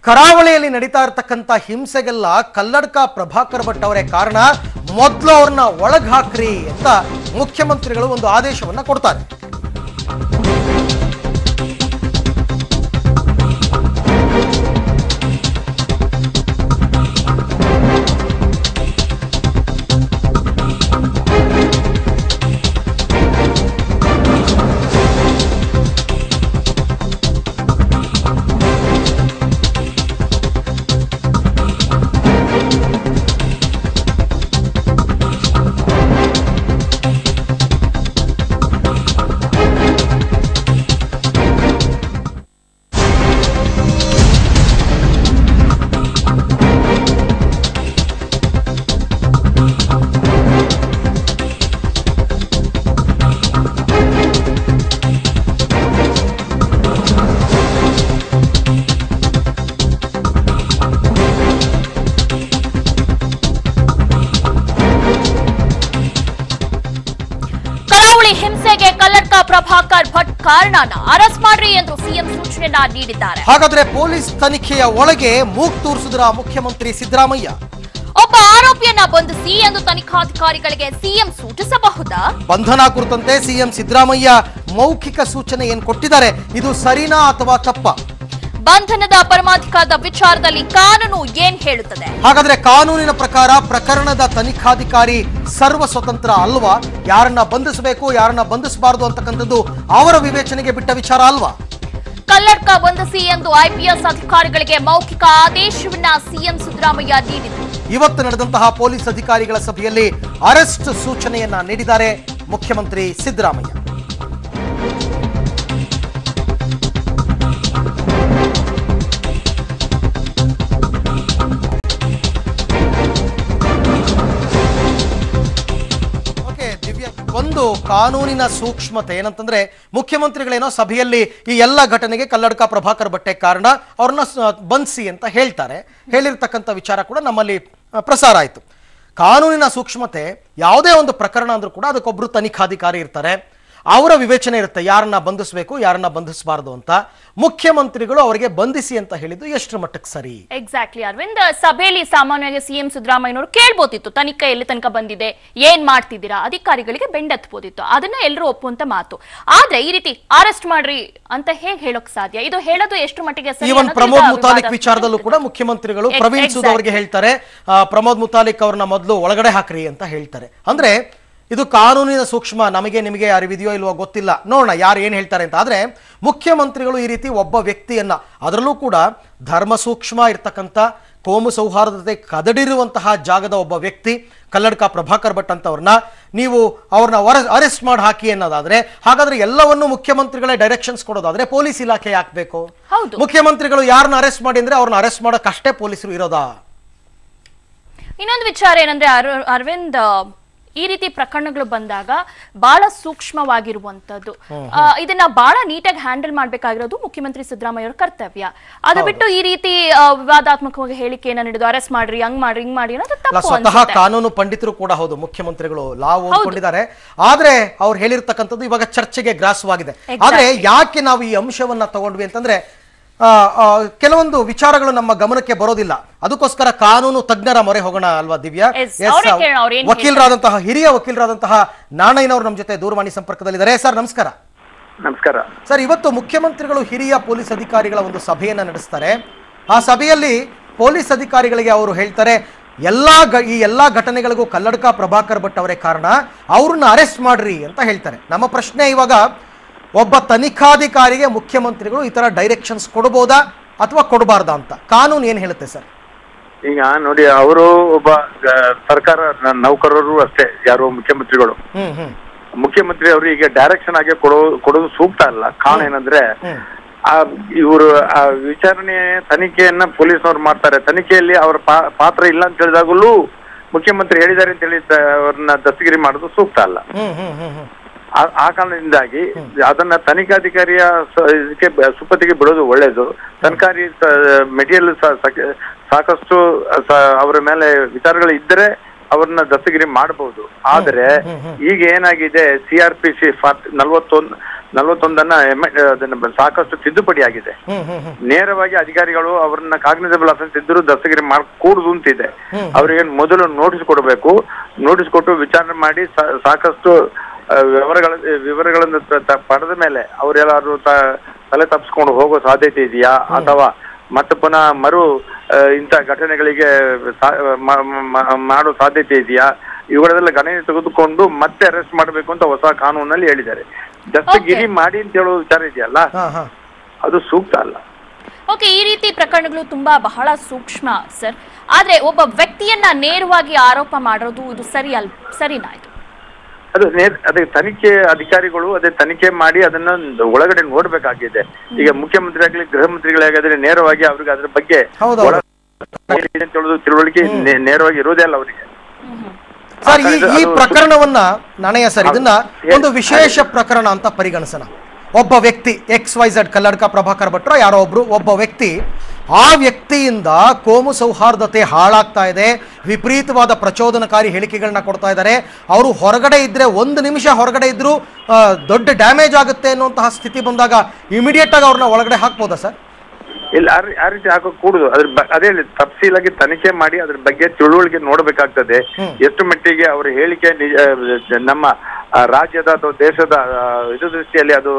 ಕರಾವಳಿಯಲ್ಲಿ ನಡೀತಾ ಇರತಕ್ಕಂತ ಹಿಂಸೆಗೆಲ್ಲ ಕಲ್ಲಡ್ಕ ಪ್ರಭಾಕರ್ ಭಟ್ ಅವರೇ ಕಾರಣ, ಮೊದಲು ಅವ್ರನ್ನ ಒಳಗ್ ಹಾಕ್ರಿ ಅಂತ ಮುಖ್ಯಮಂತ್ರಿಗಳು ಒಂದು ಆದೇಶವನ್ನ ಕೊಡ್ತಾರೆ. ಹಿಂಸೆಗೆ ಕಲ್ಲಡ್ಕ ಪ್ರಭಾಕರ್ ಭಟ್ ಕಾರಣನ ಅರೆಸ್ಟ್ ಮಾಡ್ರಿ ಎಂದು ಸಿಎಂ ಸೂಚನೆಯನ್ನ ನೀಡಿದ್ದಾರೆ. ಹಾಗಾದ್ರೆ ಪೊಲೀಸ್ ತನಿಖೆಯ ಒಳಗೆ ಮೂಗ್ ತೂರಿಸಿದ್ರ ಮುಖ್ಯಮಂತ್ರಿ ಸಿದ್ದರಾಮಯ್ಯ. ಒಬ್ಬ ಆರೋಪಿಯನ್ನ ಬಂಧಿಸಿ ಎಂದು ತನಿಖಾಧಿಕಾರಿಗಳಿಗೆ ಸಿಎಂ ಸೂಚಿಸಬಹುದಾ? ಬಂಧನ ಕುರಿತಂತೆ ಸಿಎಂ ಸಿದ್ದರಾಮಯ್ಯ ಮೌಖಿಕ ಸೂಚನೆ ಏನ್ ಕೊಟ್ಟಿದ್ದಾರೆ, ಇದು ಸರಿನಾ ಅಥವಾ ತಪ್ಪಾ? ಬಂಧನದ ಪರಮಾಧಿಕಾರದ ವಿಚಾರದಲ್ಲಿ ಕಾನೂನು ಏನ್ ಹೇಳುತ್ತದೆ? ಹಾಗಾದ್ರೆ ಕಾನೂನಿನ ಪ್ರಕಾರ ಪ್ರಕರಣದ ತನಿಖಾಧಿಕಾರಿ ಸರ್ವ ಸ್ವತಂತ್ರ ಅಲ್ವಾ? ಯಾರನ್ನ ಬಂಧಿಸಬೇಕು ಯಾರನ್ನ ಬಂಧಿಸಬಾರದು ಅಂತಕ್ಕಂಥದ್ದು ಅವರ ವಿವೇಚನೆಗೆ ಬಿಟ್ಟ ವಿಚಾರ ಅಲ್ವಾ? ಕಲ್ಲಡ್ಕ ಬಂಧಿಸಿ ಎಂದು ಐಪಿಎಸ್ ಅಧಿಕಾರಿಗಳಿಗೆ ಮೌಖಿಕ ಆದೇಶವನ್ನ ಸಿಎಂ ಸಿದ್ದರಾಮಯ್ಯ ನೀಡಿದರು. ಇವತ್ತು ನಡೆದಂತಹ ಪೊಲೀಸ್ ಅಧಿಕಾರಿಗಳ ಸಭೆಯಲ್ಲಿ ಅರೆಸ್ಟ್ ಸೂಚನೆಯನ್ನ ನೀಡಿದ್ದಾರೆ ಮುಖ್ಯಮಂತ್ರಿ ಸಿದ್ದರಾಮಯ್ಯ. ಒಂದು ಕಾನೂನಿನ ಸೂಕ್ಷ್ಮತೆ ಏನಂತಂದ್ರೆ, ಮುಖ್ಯಮಂತ್ರಿಗಳೇನೋ ಸಭೆಯಲ್ಲಿ ಈ ಎಲ್ಲ ಘಟನೆಗೆ ಕಲ್ಲಡ್ಕ ಪ್ರಭಾಕರ್ ಭಟ್ಟೆ ಕಾರಣ, ಅವ್ರನ್ನ ಬಂಧಿಸಿ ಅಂತ ಹೇಳ್ತಾರೆ. ಹೇಳಿರ್ತಕ್ಕಂಥ ವಿಚಾರ ಕೂಡ ನಮ್ಮಲ್ಲಿ ಪ್ರಸಾರ ಆಯಿತು. ಕಾನೂನಿನ ಸೂಕ್ಷ್ಮತೆ, ಯಾವುದೇ ಒಂದು ಪ್ರಕರಣ ಅಂದ್ರೂ ಕೂಡ ಅದಕ್ಕೊಬ್ರು ತನಿಖಾಧಿಕಾರಿ ಇರ್ತಾರೆ, ಅವರ ವಿವೇಚನೆ ಇರುತ್ತೆ ಯಾರನ್ನ ಬಂಧಿಸಬೇಕು ಯಾರನ್ನ ಬಂಧಿಸಬಾರದು ಅಂತ. ಮುಖ್ಯಮಂತ್ರಿಗಳು ಅವರಿಗೆ ಬಂಧಿಸಿ ಅಂತ ಹೇಳಿದ್ದು ಎಷ್ಟು ಮಟ್ಟಕ್ಕೆ ಸರಿ? ಎಕ್ಸಾಕ್ಟ್ಲಿ ಅರವಿಂದ್, ಸಭೆಯಲ್ಲಿ ಸಾಮಾನ್ಯವಾಗಿ ಸಿಎಂ ಸಿದ್ದರಾಮಯ್ಯನವರು ಕೇಳ್ಬೋದಿತ್ತು, ತನಿಖೆ ಎಲ್ಲಿ ತನಕ ಬಂದಿದೆ, ಏನ್ ಮಾಡ್ತಿದ್ದೀರಾ, ಅಧಿಕಾರಿಗಳಿಗೆ ಬೆಂಡೆತ್ಬೋದಿತ್ತು. ಅದನ್ನ ಎಲ್ಲರೂ ಒಪ್ಪುವಂತ ಮಾತು. ಆದ್ರೆ ಈ ರೀತಿ ಅರೆಸ್ಟ್ ಮಾಡ್ರಿ ಅಂತ ಹೇಗೆ ಹೇಳೋಕ್ ಸಾಧ್ಯ? ಇದು ಹೇಳೋದು ಎಷ್ಟು ಮಟ್ಟಿಗೆ ಸರಿ? ಈವನ್ ಪ್ರಮೋದ್ ಮುತಾಲಿಕ್ ವಿಚಾರದಲ್ಲೂ ಕೂಡ ಮುಖ್ಯಮಂತ್ರಿಗಳು ಪ್ರವೀಣ್ ಸೂದ್ ಅವರಿಗೆ ಹೇಳ್ತಾರೆ, ಪ್ರಮೋದ್ ಮುತಾಲಿಕ್ ಅವ್ರನ್ನ ಮೊದಲು ಒಳಗಡೆ ಹಾಕ್ರಿ ಅಂತ ಹೇಳ್ತಾರೆ. ಅಂದ್ರೆ ಇದು ಕಾನೂನಿನ ಸೂಕ್ಷ್ಮ, ನಮಗೆ ನಿಮಗೆ ಅರಿವಿದೆಯೋ ಇಲ್ವೋ ಗೊತ್ತಿಲ್ಲ, ನೋಡೋಣ ಯಾರು ಏನು ಹೇಳ್ತಾರೆ ಅಂತ. ಆದರೆ ಮುಖ್ಯಮಂತ್ರಿಗಳು ಈ ರೀತಿ ಒಬ್ಬ ವ್ಯಕ್ತಿಯನ್ನ, ಅದರಲ್ಲೂ ಕೂಡ ಧರ್ಮ ಸೂಕ್ಷ್ಮ ಇರ್ತಕ್ಕಂಥ, ಕೋಮು ಸೌಹಾರ್ದತೆ ಕದಡಿರುವಂತಹ ಜಾಗದ ಒಬ್ಬ ವ್ಯಕ್ತಿ ಕಲ್ಲಡ್ಕ ಪ್ರಭಾಕರ್ ಭಟ್ ಅಂತವ್ರನ್ನ ನೀವು ಅವ್ರನ್ನ ಅರೆಸ್ಟ್ ಮಾಡಿ ಹಾಕಿ ಅನ್ನೋದಾದ್ರೆ, ಹಾಗಾದ್ರೆ ಎಲ್ಲವನ್ನೂ ಮುಖ್ಯಮಂತ್ರಿಗಳೇ ಡೈರೆಕ್ಷನ್ಸ್ ಕೊಡೋದಾದ್ರೆ ಪೊಲೀಸ್ ಇಲಾಖೆ ಯಾಕಬೇಕು? ಮುಖ್ಯಮಂತ್ರಿಗಳು ಯಾರನ್ನ ಅರೆಸ್ಟ್ ಮಾಡಿ ಅಂದ್ರೆ ಅವ್ರನ್ನ ಅರೆಸ್ಟ್ ಮಾಡೋಕ್ಕಷ್ಟೇ ಪೊಲೀಸರು ಇರೋದಾ? ಇನ್ನೊಂದು ವಿಚಾರ ಏನಂದ್ರೆ ಅರವಿಂದ್, ಈ ರೀತಿ ಪ್ರಕರಣಗಳು ಬಂದಾಗ ಬಹಳ ಸೂಕ್ಷ್ಮವಾಗಿರುವಂತದ್ದು, ಇದನ್ನ ಬಹಳ ನೀಟಾಗಿ ಹ್ಯಾಂಡಲ್ ಮಾಡ್ಬೇಕಾಗಿರೋದು ಮುಖ್ಯಮಂತ್ರಿ ಸಿದ್ದರಾಮಯ್ಯ ಅವರ ಕರ್ತವ್ಯ. ಅದು ಬಿಟ್ಟು ಈ ರೀತಿ ವಿವಾದಾತ್ಮಕವಾಗಿ ಹೇಳಿಕೆಯನ್ನ ನೀಡಿದ್ದು, ಅರೆಸ್ಟ್ ಮಾಡ್ರಿ, ಹಂಗ್ ಮಾಡ್ರಿ, ಹಿಂಗ್ ಮಾಡಿ ಅನ್ನೋದು ತಪ್ಪು. ಸ್ವತಃ ಕಾನೂನು ಪಂಡಿತರು ಕೂಡ ಹೌದು, ಮುಖ್ಯಮಂತ್ರಿಗಳು ಲಾ ಓದ್ಕೊಂಡಿದ್ದಾರೆ. ಆದ್ರೆ ಅವ್ರು ಹೇಳಿರ್ತಕ್ಕಂಥದ್ದು ಇವಾಗ ಚರ್ಚೆಗೆ ಗ್ರಾಸವಾಗಿದೆ. ಆದ್ರೆ ಯಾಕೆ ನಾವು ಈ ಅಂಶವನ್ನ ತಗೊಂಡ್ವಿ ಅಂತಂದ್ರೆ, ಕೆಲವೊಂದು ವಿಚಾರಗಳು ನಮ್ಮ ಗಮನಕ್ಕೆ ಬರೋದಿಲ್ಲ. ಅದಕ್ಕೋಸ್ಕರ ಕಾನೂನು ತಜ್ಞರ ಮೊರೆ ಹೋಗೋಣ ಅಲ್ವಾ ದಿವ್ಯಾ? ವಕೀಲರಾದಂತಹ ಹಿರಿಯ ವಕೀಲರಾದಂತಹ ನಾಣಯ್ಯನವರು ನಮ್ಮ ಜೊತೆ ದೂರವಾಣಿ ಸಂಪರ್ಕದಲ್ಲಿದ್ದಾರೆ. ಸರ್ ನಮಸ್ಕಾರ. ನಮಸ್ಕಾರ ಸರ್, ಇವತ್ತು ಮುಖ್ಯಮಂತ್ರಿಗಳು ಹಿರಿಯ ಪೊಲೀಸ್ ಅಧಿಕಾರಿಗಳ ಒಂದು ಸಭೆಯನ್ನ ನಡೆಸ್ತಾರೆ. ಆ ಸಭೆಯಲ್ಲಿ ಪೊಲೀಸ್ ಅಧಿಕಾರಿಗಳಿಗೆ ಅವರು ಹೇಳ್ತಾರೆ, ಈ ಎಲ್ಲಾ ಘಟನೆಗಳಿಗೂ ಕಲ್ಲಡ್ಕ ಪ್ರಭಾಕರ್ ಭಟ್ ಅವರೇ ಕಾರಣ, ಅವ್ರನ್ನ ಅರೆಸ್ಟ್ ಮಾಡ್ರಿ ಅಂತ ಹೇಳ್ತಾರೆ. ನಮ್ಮ ಪ್ರಶ್ನೆ ಇವಾಗ, ಒಬ್ಬ ತನಿಖಾಧಿಕಾರಿಗೆ ಮುಖ್ಯಮಂತ್ರಿಗಳು ಈ ತರ ಡೈರೆಕ್ಷನ್ಸ್ ಕೊಡಬಹುದಾ ಅಥವಾ ಕೊಡಬಾರ್ದಾ ಅಂತ ಕಾನೂನು ಏನ್ ಹೇಳುತ್ತೆ ಸರ್? ಈಗ ನೋಡಿ, ಅವರು ಒಬ್ಬ ಸರ್ಕಾರ ನೌಕರರು ಅಷ್ಟೇ, ಯಾರು ಮುಖ್ಯಮಂತ್ರಿಗಳು. ಮುಖ್ಯಮಂತ್ರಿ ಅವರು ಈಗ ಡೈರೆಕ್ಷನ್ ಆಗಿ ಕೊಡೋದು ಸೂಕ್ತ ಅಲ್ಲ. ಕಾರಣ ಏನಂದ್ರೆ, ಇವರು ವಿಚಾರಣೆ ತನಿಖೆಯನ್ನ ಪೊಲೀಸ್ನವ್ರು ಮಾಡ್ತಾರೆ. ತನಿಖೆಯಲ್ಲಿ ಅವರ ಪಾತ್ರ ಇಲ್ಲ ಅಂತ ಹೇಳಿದಾಗಲೂ ಮುಖ್ಯಮಂತ್ರಿ ಹೇಳಿದ್ದಾರೆ ಅಂತ ಹೇಳಿ ಅವ್ರನ್ನ ದಸ್ತಗಿರಿ ಮಾಡೋದು ಸೂಕ್ತ ಅಲ್ಲ. ಆ ಕಾರಣದಿಂದಾಗಿ ಅದನ್ನ ತನಿಖಾಧಿಕಾರಿಯ ಇದಕ್ಕೆ ಸುಪತ್ತಿಗೆ ಬಿಡೋದು ಒಳ್ಳೇದು. ತನಿಖಾರಿ ಮೆಟೀರಿಯಲ್ ಸಾಕಷ್ಟು ಅವರ ಮೇಲೆ ವಿಚಾರಗಳು ಇದ್ದರೆ ಅವ್ರನ್ನ ದಸ್ತಗಿರಿ ಮಾಡಬಹುದು. ಆದ್ರೆ ಈಗ ಏನಾಗಿದೆ, CRPC 41 ಅದನ್ನ ಸಾಕಷ್ಟು ತಿದ್ದುಪಡಿ ಆಗಿದೆ. ನೇರವಾಗಿ ಅಧಿಕಾರಿಗಳು ಅವ್ರನ್ನ ಕಾಗ್ನಿಸಬಲ್ ಅಫೆನ್ಸ್ ಇದ್ರೂ ದಸ್ತಗಿರಿ ಮಾಡಕೂಡುದು ಅಂತಿದೆ. ಅವ್ರಿಗೆ ಮೊದಲು ನೋಟಿಸ್ ಕೊಡಬೇಕು. ನೋಟಿಸ್ ಕೊಟ್ಟು ವಿಚಾರಣೆ ಮಾಡಿ ಸಾಕಷ್ಟು ವಿವರಗಳನ್ನು ಪಡೆದ ಮೇಲೆ ಅವರೆಲ್ಲಾರು ತಲೆ ತಪ್ಪಿಸ್ಕೊಂಡು ಹೋಗೋ ಸಾಧ್ಯತೆ ಇದೆಯಾ, ಅಥವಾ ಮತ್ತೆ ಪುನಃ ಇಂಥ ಘಟನೆಗಳಿಗೆ ಮಾಡೋ ಸಾಧ್ಯತೆ ಇದೆಯಾ, ಇವುಗಳೆಲ್ಲ ಗಣನೆ ತೆಗೆದುಕೊಂಡು ಮತ್ತೆ ಅರೆಸ್ಟ್ ಮಾಡಬೇಕು ಅಂತ ಹೊಸ ಕಾನೂನಲ್ಲಿ ಹೇಳಿದ್ದಾರೆ. ದಸ್ತಗಿರಿ ಮಾಡಿ ಅಂತ ಹೇಳೋ ವಿಚಾರ ಇದೆಯಲ್ಲ, ಅದು ಸೂಕ್ತ ಅಲ್ಲ. ಓಕೆ, ಈ ರೀತಿ ಪ್ರಕರಣಗಳು ಬಹಳ ಸೂಕ್ಷ್ಮ ಸರ್. ಆದ್ರೆ ಒಬ್ಬ ವ್ಯಕ್ತಿಯನ್ನ ನೇರವಾಗಿ ಆರೋಪ ಮಾಡೋದು ಇದು ಸರಿನಾ? ಇದು ಅದೇ ತನಿಖೆ ಅಧಿಕಾರಿಗಳು ತನಿಖೆ ಮಾಡಿ ಅದನ್ನ ಒಳಗಡೆ ನೋಡ್ಬೇಕಾಗಿದೆ. ಈಗ ಮುಖ್ಯಮಂತ್ರಿ ಆಗಲಿ ಗೃಹ ಮಂತ್ರಿಗಳಾಗಿದ್ರೆ ನೇರವಾಗಿ ಅವ್ರಿಗೆ ಅದ್ರ ಬಗ್ಗೆ ತಿಳುವಳಿಕೆ ನೇರವಾಗಿ ಇರೋದೇ ಅಲ್ಲ ಅವರಿಗೆ. ಸರ್, ಈ ಪ್ರಕರಣವನ್ನ ನಾಣಯ್ಯ ಸರ್, ಇದನ್ನ ಒಂದು ವಿಶೇಷ ಪ್ರಕರಣ ಅಂತ ಪರಿಗಣಿಸೋಣ. ಒಬ್ಬ ವ್ಯಕ್ತಿ XYZ ಕಲ್ಲಡ್ಕ ಪ್ರಭಾಕರ್ ಭಟ್ರು ಯಾರೋ ಒಬ್ಬ ವ್ಯಕ್ತಿ, ಆ ವ್ಯಕ್ತಿಯಿಂದ ಕೋಮು ಸೌಹಾರ್ದತೆ ಹಾಳಾಗ್ತಾ ಇದೆ, ವಿಪರೀತವಾದ ಪ್ರಚೋದನಕಾರಿ ಹೇಳಿಕೆಗಳನ್ನ ಕೊಡ್ತಾ ಇದ್ದಾರೆ. ಅವರು ಹೊರಗಡೆ ಇದ್ರೆ, ಒಂದು ನಿಮಿಷ ಹೊರಗಡೆ ಇದ್ರು ದೊಡ್ಡ ಡ್ಯಾಮೇಜ್ ಆಗುತ್ತೆ ಅನ್ನುವಂತಹ ಸ್ಥಿತಿ ಬಂದಾಗ ಇಮಿಡಿಯೇಟ್ ಆಗಿ ಅವ್ರನ್ನ ಒಳಗಡೆ ಹಾಕ್ಬೋದಾ ಸರ್? ಇಲ್ಲ, ಆ ರೀತಿ ಹಾಕೋಕ್ ಕೂಡುದು. ಅದೇ ತಫ್ಸೀಲಾಗಿ ತನಿಖೆ ಮಾಡಿ ಅದ್ರ ಬಗ್ಗೆ ತಿಳುವಳಿಕೆ ನೋಡ್ಬೇಕಾಗ್ತದೆ. ಎಷ್ಟು ಮಟ್ಟಿಗೆ ಅವರ ಹೇಳಿಕೆ ನಮ್ಮ ರಾಜ್ಯದ ಅಥವಾ ದೇಶದ ದೃಷ್ಟಿಯಲ್ಲಿ ಅದು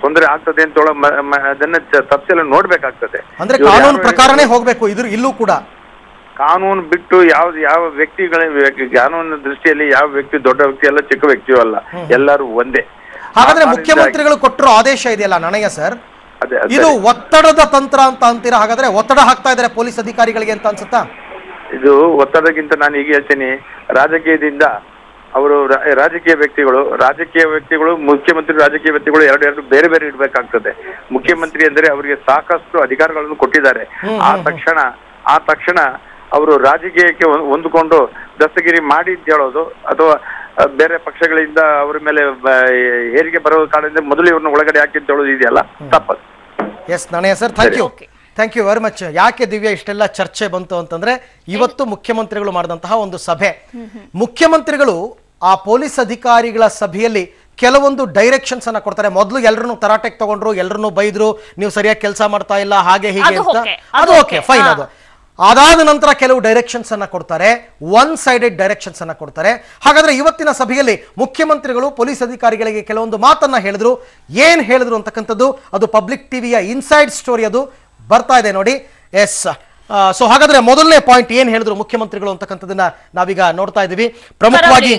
ತೊಂದರೆ ಆಗ್ತದೆ ಅಂತ ಅದನ್ನ ತಫ್ಸೀಲ ನೋಡ್ಬೇಕಾಗ್ತದೆ. ಅಂದ್ರೆ ಕಾನೂನು ಪ್ರಕಾರನೇ ಹೋಗ್ಬೇಕು ಇಲ್ಲೂ ಕೂಡ. ಕಾನೂನು ಬಿಟ್ಟು ಯಾವ ವ್ಯಕ್ತಿಗಳ ಕಾನೂನಿನ ದೃಷ್ಟಿಯಲ್ಲಿ ಯಾವ ವ್ಯಕ್ತಿ ದೊಡ್ಡ ವ್ಯಕ್ತಿ ಅಲ್ಲ, ಚಿಕ್ಕ ವ್ಯಕ್ತಿಯೂ ಅಲ್ಲ, ಎಲ್ಲರೂ ಒಂದೇ. ಹಾಗಾದ್ರೆ ಮುಖ್ಯಮಂತ್ರಿಗಳು ಕೊಟ್ಟಿರೋ ಆದೇಶ ಇದೆಯಲ್ಲ ನಾಣಯ್ಯ ಸರ್, ಇದು ಒತ್ತಡದ ತಂತ್ರ ಅಂತ ಅಂತೀರಾ? ಹಾಗಾದ್ರೆ ಒತ್ತಡ ಹಾಕ್ತಾ ಇದ್ದಾರೆ ಪೊಲೀಸ್ ಅಧಿಕಾರಿಗಳಿಗೆ ಅಂತ ಅನ್ಸುತ್ತಾ? ಇದು ಒತ್ತಡಕ್ಕಿಂತ ನಾನು ಈಗ ಹೇಳ್ತೀನಿ, ರಾಜಕೀಯದಿಂದ ಅವರು ರಾಜಕೀಯ ವ್ಯಕ್ತಿಗಳು ಮುಖ್ಯಮಂತ್ರಿ ರಾಜಕೀಯ ವ್ಯಕ್ತಿಗಳು ಎರಡು ಬೇರೆ ಬೇರೆ ಇಡಬೇಕಾಗ್ತದೆ. ಮುಖ್ಯಮಂತ್ರಿ ಅಂದ್ರೆ ಅವರಿಗೆ ಸಾಕಷ್ಟು ಅಧಿಕಾರಗಳನ್ನು ಕೊಟ್ಟಿದ್ದಾರೆ. ಆ ತಕ್ಷಣ ಅವರು ರಾಜಕೀಯಕ್ಕೆ ಹೊಂದಿಕೊಂಡು ದಸ್ತಗಿರಿ ಮಾಡಿ ಅಂತ ಹೇಳೋದು, ಅಥವಾ ಬೇರೆ ಪಕ್ಷಗಳಿಂದ ಅವರ ಮೇಲೆ ಹೇರಿಕೆ ಬರೋ ಕಾರಣದಿಂದ ಮೊದಲು ಇವ್ರನ್ನ ಒಳಗಡೆ ಹಾಕಿ ಅಂತ ಹೇಳೋದು ಇದೆಯಲ್ಲ, ತಪ್ಪದು. Yes Nanaiah sir, thank you very much. ಯಾಕೆ ದಿವ್ಯಾ ಇಷ್ಟೆಲ್ಲ ಚರ್ಚೆ ಬಂತು ಅಂತಂದ್ರೆ, ಇವತ್ತು ಮುಖ್ಯಮಂತ್ರಿಗಳು ಮಾಡಿದಂತಹ ಒಂದು ಸಭೆ, ಮುಖ್ಯಮಂತ್ರಿಗಳು ಆ ಪೊಲೀಸ್ ಅಧಿಕಾರಿಗಳ ಸಭೆಯಲ್ಲಿ ಕೆಲವೊಂದು ಡೈರೆಕ್ಷನ್ಸ್ ಅನ್ನ ಕೊಡ್ತಾರೆ. ಮೊದಲು ಎಲ್ಲರನ್ನು ತರಾಟೆಗೆ ತಗೊಂಡ್ರು, ಎಲ್ಲರನ್ನು ಬೈದ್ರು, ನೀವು ಸರಿಯಾಗಿ ಕೆಲಸ ಮಾಡ್ತಾ ಇಲ್ಲ, ಹಾಗೆ ಹೀಗೆ ಅಂತ. ಅದು ಓಕೆ, ಫೈನ್. ಅದಾದ ನಂತರ ಕೆಲವು ಡೈರೆಕ್ಷನ್ಸ್ ಅನ್ನ ಕೊಡ್ತಾರೆ, ಒನ್ ಸೈಡೆಡ್ ಡೈರೆಕ್ಷನ್ಸ್ ಅನ್ನ ಕೊಡ್ತಾರೆ. ಹಾಗಾದ್ರೆ ಇವತ್ತಿನ ಸಭೆಯಲ್ಲಿ ಮುಖ್ಯಮಂತ್ರಿಗಳು ಪೊಲೀಸ್ ಅಧಿಕಾರಿಗಳಿಗೆ ಕೆಲವೊಂದು ಮಾತನ್ನ ಹೇಳಿದ್ರು. ಏನ್ ಹೇಳಿದ್ರು ಅಂತಕ್ಕಂಥದ್ದು ಅದು ಪಬ್ಲಿಕ್ ಟಿವಿಯ ಇನ್ಸೈಡ್ ಸ್ಟೋರಿ, ಅದು ಬರ್ತಾ ಇದೆ ನೋಡಿ. ಎಸ್, ಸೊ ಹಾಗಾದ್ರೆ ಮೊದಲನೇ ಪಾಯಿಂಟ್ ಏನ್ ಹೇಳಿದ್ರು ಮುಖ್ಯಮಂತ್ರಿಗಳು ಅಂತಕ್ಕಂಥದನ್ನ ನಾವೀಗ ನೋಡ್ತಾ ಇದೀವಿ. ಪ್ರಮುಖವಾಗಿ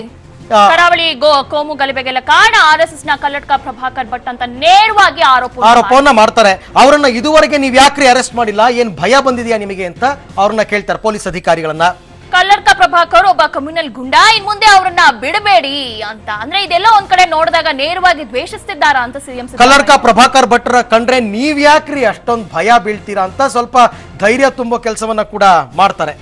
ಕರಾವಳಿ ಕೋಮು ಗಲಭೆಗೆಲ್ಲ ಕಾರಣ RSS ನ ಕಲ್ಲಡ್ಕ ಪ್ರಭಾಕರ್ ಭಟ್ ಅಂತ ನೇರವಾಗಿ ಆರೋಪವನ್ನ ಮಾಡ್ತಾರೆ. ಅವರನ್ನ ಇದುವರೆಗೆ ನೀವ್ ಯಾಕ್ರಿ ಅರೆಸ್ಟ್ ಮಾಡಿಲ್ಲ, ಏನ್ ಭಯ ಬಂದಿದ್ಯಾ ನಿಮಗೆ ಅಂತ ಅವ್ರನ್ನ ಕೇಳ್ತಾರೆ ಪೊಲೀಸ್ ಅಧಿಕಾರಿಗಳನ್ನ. ಕಲ್ಲಡ್ಕ ಪ್ರಭಾಕರ್ ಒಬ್ಬ ಕಮ್ಯುನಲ್ ಗುಂಡಾ, ಇನ್ ಮುಂದೆ ಅವರನ್ನ ಬಿಡಬೇಡಿ ಅಂತ. ಅಂದ್ರೆ ಇದೆಲ್ಲ ಒಂದ್ ಕಡೆ ನೋಡಿದಾಗ ನೇರವಾಗಿ ದ್ವೇಷಿಸ್ತಿದ್ದಾರ ಅಂತ ಸಿಎಂ ಕಲ್ಲಡ್ಕ ಪ್ರಭಾಕರ್ ಭಟ್ರ ಕಂಡ್ರೆ ನೀವ್ ಯಾಕ್ರಿ ಅಷ್ಟೊಂದು ಭಯ ಬೀಳ್ತೀರಾ ಅಂತ ಸ್ವಲ್ಪ ಧೈರ್ಯ ತುಂಬೋ ಕೆಲಸವನ್ನ ಕೂಡ ಮಾಡ್ತಾರೆ.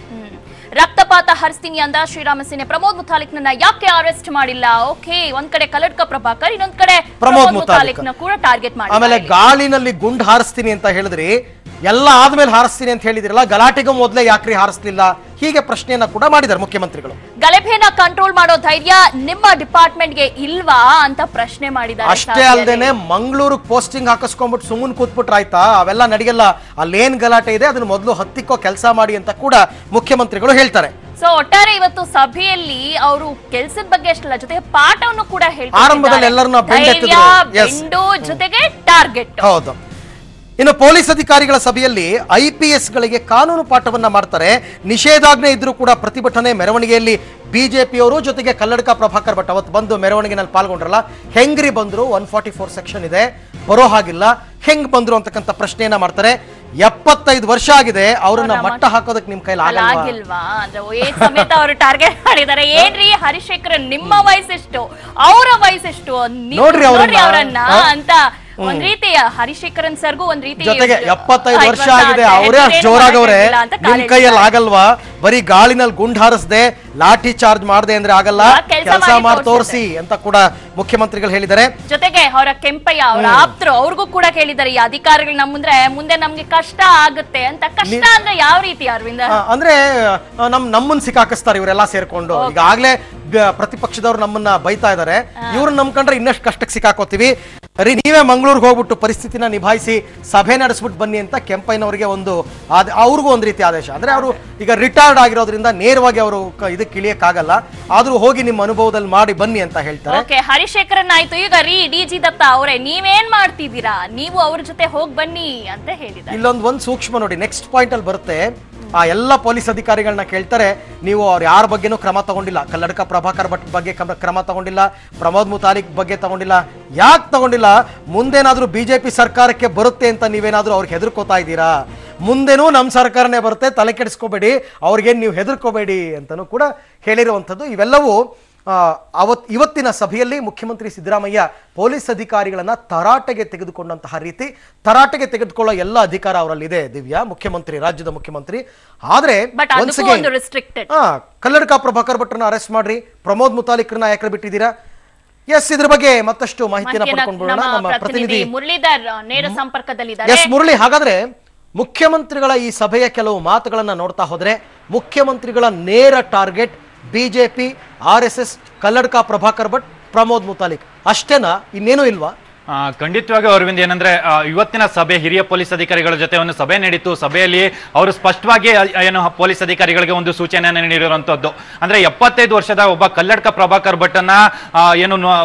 ರಕ್ತಪಾತ ಹರಿಸ್ತೀನಿ ಅಂದ ಶ್ರೀರಾಮ ಸೇನೆ ಪ್ರಮೋದ್ ಮುತಾಲಿಕ್ನ ಯಾಕೆ ಅರೆಸ್ಟ್ ಮಾಡಿಲ್ಲ? ಓಕೆ, ಒಂದ್ ಕಡೆ ಕಲ್ಲಡ್ಕ ಪ್ರಭಾಕರ್, ಇನ್ನೊಂದ್ ಕಡೆ ಪ್ರಮೋದ್ ಮುತಾಲಿಕ್ನ ಕೂಡ ಟಾರ್ಗೆಟ್ ಮಾಡಿ. ಆಮೇಲೆ ಗಾಳಿನಲ್ಲಿ ಗುಂಡ್ ಹಾರಿಸ್ತೀನಿ ಅಂತ ಹೇಳಿದ್ರಿ, ಎಲ್ಲ ಆದ್ಮೇಲೆ ಹಾರಿಸ್ತೀನಿ ಅಂತ ಹೇಳಿದ್ರಲ್ಲ, ಗಲಾಟೆಗೂ ಮೊದಲೇ ಯಾಕ್ರಿ ಹಾರಿಸ್ಲಿಲ್ಲ? ಹೀಗೆ ಪ್ರಶ್ನೆಯನ್ನ ಕೂಡ ಮಾಡಿದ್ದಾರೆ ಮುಖ್ಯಮಂತ್ರಿಗಳು. ಗಲಭೆನ ಕಂಟ್ರೋಲ್ ಮಾಡೋ ಧೈರ್ಯ ನಿಮ್ಮ ಡಿಪಾರ್ಟ್ಮೆಂಟ್ಗೆ ಇಲ್ವಾ ಅಂತ ಪ್ರಶ್ನೆ ಮಾಡಿದ್ದಾರೆ. ಅಷ್ಟೇ ಅಲ್ಲದೇನೆ ಮಂಗಳೂರು ಪೋಸ್ಟಿಂಗ್ ಹಾಕಿಸ್ಕೊಂಡ್ಬಿಟ್ಟು ಸುಮ್ಮನೆ ಕೂತ್ಬಿಟ್ರೆ ಆಯ್ತಾ? ಅವೆಲ್ಲ ನಡೆಯಲ್ಲ. ಅಲ್ಲೇನ್ ಗಲಾಟೆ ಇದೆ ಅದನ್ನ ಮೊದಲು ಹತ್ತಿಕ್ಕೋ ಕೆಲಸ ಮಾಡಿ ಅಂತ ಕೂಡ ಮುಖ್ಯಮಂತ್ರಿಗಳು ಹೇಳ್ತಾರೆ. ಸೊ ಒಟ್ಟಾರೆ ಇವತ್ತು ಸಭೆಯಲ್ಲಿ ಅವರು ಕೆಲಸದ ಬಗ್ಗೆ ಅಷ್ಟಲ್ಲ, ಜೊತೆಗೆ ಪಾಠವನ್ನು ಕೂಡ ಹೇಳ್ತಾರೆ. ಆರಂಭದಲ್ಲಿ ಎಲ್ಲರನ್ನ ಬೆಂಡು ಜೊತೆಗೆ ಟಾರ್ಗೆಟ್. ಹೌದು. ಇನ್ನು ಪೊಲೀಸ್ ಅಧಿಕಾರಿಗಳ ಸಭೆಯಲ್ಲಿ IPS ಗಳಿಗೆ ಕಾನೂನು ಪಾಠವನ್ನ ಮಾಡ್ತಾರೆ. ನಿಷೇಧಾಜ್ಞೆ ಇದ್ರೂ ಕೂಡ ಪ್ರತಿಭಟನೆ ಮೆರವಣಿಗೆಯಲ್ಲಿ ಬಿಜೆಪಿಯವರು, ಜೊತೆಗೆ ಕಲ್ಲಡ್ಕ ಪ್ರಭಾಕರ್ ಭಟ್ ಅವತ್ತು ಬಂದು ಮೆರವಣಿಗೆನಲ್ಲಿ ಪಾಲ್ಗೊಂಡ್ರಲ್ಲ, ಹೆಂಗ್ರಿ ಬಂದ್ರು? 144 ಸೆಕ್ಷನ್ ಇದೆ, ಬರೋ ಹಾಗಿಲ್ಲ, ಹೆಂಗ್ ಬಂದ್ರು ಅಂತಕ್ಕಂಥ ಪ್ರಶ್ನೆಯನ್ನ ಮಾಡ್ತಾರೆ. 75 ವರ್ಷ ಆಗಿದೆ, ಅವರನ್ನ ಮಟ್ಟ ಹಾಕೋದಕ್ಕೆ ನಿಮ್ ಕೈಲಿ ಆಗಿಲ್ವಾ ಅಂದ್ರೆ ಸಮೇತ ಅವರು ಟಾರ್ಗೆಟ್ ಮಾಡಿದ್ದಾರೆ. ಏನ್ರಿ ಹರಿಶೇಖರ್, ನಿಮ್ಮ ವಯಸ್ಸೆಷ್ಟು, ಅವರ ವಯಸ್ಸೆಷ್ಟು, ನೋಡ್ರಿ ಅವರನ್ನ ಅಂತ ಒಂದ್ ರೀತಿ ಹರಿಶೇಖರನ್ ಸರ್ಗೂ ಒಂದ್ ರೀತಿ ಜೊತೆಗೆ 75 ವರ್ಷ ಆಗಿದೆ, ಅವರೇ ಅಷ್ಟು ಜೋರಾಗವ್ರೆ, ನಿಮ್ ಕೈಯಲ್ಲಿ ಆಗಲ್ವಾ? ಬರೀ ಗಾಳಿನಲ್ಲಿ ಗುಂಡ್ ಹಾರಿಸದೆ ಲಾಠಿ ಚಾರ್ಜ್ ಮಾಡದೆ ಅಂದ್ರೆ ಆಗಲ್ಲ, ಕೆಲಸ ಮಾಡಿ ತೋರಿಸಿ ಅಂತ ಕೂಡ ಮುಖ್ಯಮಂತ್ರಿಗಳು ಹೇಳಿದ್ದಾರೆ. ಜೊತೆಗೆ ಅವರ ಕೆಂಪಯ್ಯ ಅವರ ಆಪ್ತರು ಅವ್ರಿಗೂ ಕೂಡ ಕೇಳಿದ್ದಾರೆ, ಈ ಅಧಿಕಾರಿಗಳು ಮುಂದೆ ನಮ್ಗೆ ಕಷ್ಟ ಆಗುತ್ತೆ ಅಂತ. ಕಷ್ಟ ಅಂದ್ರೆ ಯಾವ ರೀತಿ ಅರವಿಂದ? ಅಂದ್ರೆ ನಮ್ಮನ್ನ ಸಿಕ್ಕಾಕಿಸ್ತಾರೆ ಇವರೆಲ್ಲ ಸೇರ್ಕೊಂಡು. ಈಗಾಗ್ಲೇ ಪ್ರತಿಪಕ್ಷದವ್ರು ನಮ್ಮನ್ನ ಬೈತಾ ಇದಾರೆ, ಇವ್ರನ್ನ ನಂಬ್ಕೊಂಡ್ರೆ ಇನ್ನಷ್ಟು ಕಷ್ಟಕ್ಕೆ ಸಿಕ್ಕಾಕೋತೀವಿ, ನೀವೇ ಮಂಗಳೂರಿಗೆ ಹೋಗ್ಬಿಟ್ಟು ಪರಿಸ್ಥಿತಿನ ನಿಭಾಯಿಸಿ ಸಭೆ ನಡೆಸ್ಬಿಟ್ಟು ಬನ್ನಿ ಅಂತ ಕೆಂಪಯ್ಯನವರಿಗೆ ಅವ್ರಿಗೂ ಒಂದು ರೀತಿ ಆದೇಶ. ಅಂದ್ರೆ ಅವರು ಈಗ ರಿಟೈರ್ಡ್ ಆಗಿರೋದ್ರಿಂದ ನೇರವಾಗಿ ಅವರು ಇದಕ್ಕೆ ಇಳಿಯಕ್ಕಾಗಲ್ಲ, ಆದ್ರೂ ಹೋಗಿ ನಿಮ್ಮ ಅನುಭವದಲ್ಲಿ ಮಾಡಿ ಬನ್ನಿ ಅಂತ ಹೇಳ್ತಾರೆ. ಹರಿಶೇಖರನ್ ಆಯ್ತು, ಈಗ ಡಿ.ಜಿ. ದತ್ತ ಅವರೇ ನೀವೇನ್ ಮಾಡ್ತಿದ್ದೀರಾ, ನೀವು ಅವ್ರ ಜೊತೆ ಹೋಗಿ ಬನ್ನಿ ಅಂತ ಹೇಳಿದ್ದಾರೆ. ಇಲ್ಲೊಂದು ಸೂಕ್ಷ್ಮ ನೋಡಿ, ನೆಕ್ಸ್ಟ್ ಪಾಯಿಂಟ್ ಅಲ್ಲಿ ಬರುತ್ತೆ. ಆ ಎಲ್ಲ ಪೊಲೀಸ್ ಅಧಿಕಾರಿಗಳನ್ನ ಕೇಳ್ತಾರೆ, ನೀವು ಅವ್ರು ಯಾರ ಬಗ್ಗೆನೂ ಕ್ರಮ ತಗೊಂಡಿಲ್ಲ, ಕಲ್ಲಡ್ಕ ಪ್ರಭಾಕರ್ ಭಟ್ ಬಗ್ಗೆ ಕ್ರಮ ತಗೊಂಡಿಲ್ಲ, ಪ್ರಮೋದ್ ಮುತಾಲಿಕ್ ಬಗ್ಗೆ ತಗೊಂಡಿಲ್ಲ. ಯಾಕೆ ತಗೊಂಡಿಲ್ಲ? ಮುಂದೇನಾದ್ರೂ ಬಿಜೆಪಿ ಸರ್ಕಾರಕ್ಕೆ ಬರುತ್ತೆ ಅಂತ ನೀವೇನಾದ್ರೂ ಅವ್ರಿಗೆ ಹೆದರ್ಕೋತಾ ಇದ್ದೀರಾ? ಮುಂದೇನೂ ನಮ್ಮ ಸರ್ಕಾರನೇ ಬರುತ್ತೆ, ತಲೆ ಕೆಡಿಸ್ಕೋಬೇಡಿ, ಅವ್ರಿಗೇನು ನೀವು ಹೆದರ್ಕೋಬೇಡಿ ಅಂತಲೂ ಕೂಡ ಹೇಳಿರುವಂಥದ್ದು. ಇವೆಲ್ಲವೂ ಇವತ್ತಿನ ಸಭೆಯಲ್ಲಿ ಮುಖ್ಯಮಂತ್ರಿ ಸಿದ್ದರಾಮಯ್ಯ ಪೊಲೀಸ್ ಅಧಿಕಾರಿಗಳನ್ನ ತರಾಟೆಗೆ ತೆಗೆದುಕೊಂಡಂತಹ ರೀತಿ, ತರಾಟೆಗೆ ತೆಗೆದುಕೊಳ್ಳೋ ಎಲ್ಲ ಅಧಿಕಾರ ಅವರಲ್ಲಿದೆ ದಿವ್ಯಾ, ರಾಜ್ಯದ ಮುಖ್ಯಮಂತ್ರಿ. ಆದ್ರೆ ಕಲ್ಲಡ್ಕ ಪ್ರಭಾಕರ್ ಭಟ್ರನ್ನ ಅರೆಸ್ಟ್ ಮಾಡ್ರಿ, ಪ್ರಮೋದ್ ಮುತಾಲಿಕ್ರನ್ನ ಯಾಕೆ ಬಿಟ್ಟಿದ್ದೀರಾ? ಎಸ್, ಇದ್ರ ಬಗ್ಗೆ ಮತ್ತಷ್ಟು ಮಾಹಿತಿಯನ್ನು ಪಡ್ಕೊಂಡ್ಬಿಡೋಣ. ನಮ್ಮ ಪ್ರತಿನಿಧಿ ಮುರಳೀಧರ್ ನೇರ ಸಂಪರ್ಕದಲ್ಲಿದ್ದಾರೆ. ಎಸ್ ಮುರಳಿ, ಹಾಗಾದ್ರೆ ಮುಖ್ಯಮಂತ್ರಿಗಳ ಈ ಸಭೆಯ ಕೆಲವು ಮಾತುಗಳನ್ನ ನೋಡ್ತಾ ಹೋದ್ರೆ ಮುಖ್ಯಮಂತ್ರಿಗಳ ನೇರ target BJP, RSS, Kalladka Prabhakar Bhat, Pramod Mutalik ಅಷ್ಟೇನಾ? ಇನ್ನೇನು ಇಲ್ವಾ? ಖಂಡಿತವಾಗಿ ಅರವಿಂದ್, ಏನಂದ್ರೆ ಇವತ್ತಿನ ಸಭೆ ಹಿರಿಯ ಪೊಲೀಸ್ ಅಧಿಕಾರಿಗಳ ಜೊತೆ ಒಂದು ಸಭೆ ನಡೀತು. ಸಭೆಯಲ್ಲಿ ಅವರು ಸ್ಪಷ್ಟವಾಗಿ ಏನು ಪೊಲೀಸ್ ಅಧಿಕಾರಿಗಳಿಗೆ ಒಂದು ಸೂಚನೆಯನ್ನು ನೀಡಿರುವಂತದ್ದು, ಅಂದ್ರೆ 75 ವರ್ಷದ ಒಬ್ಬ ಕಲ್ಲಡ್ಕ ಪ್ರಭಾಕರ್ ಭಟ್ ಅನ್ನ ಏನು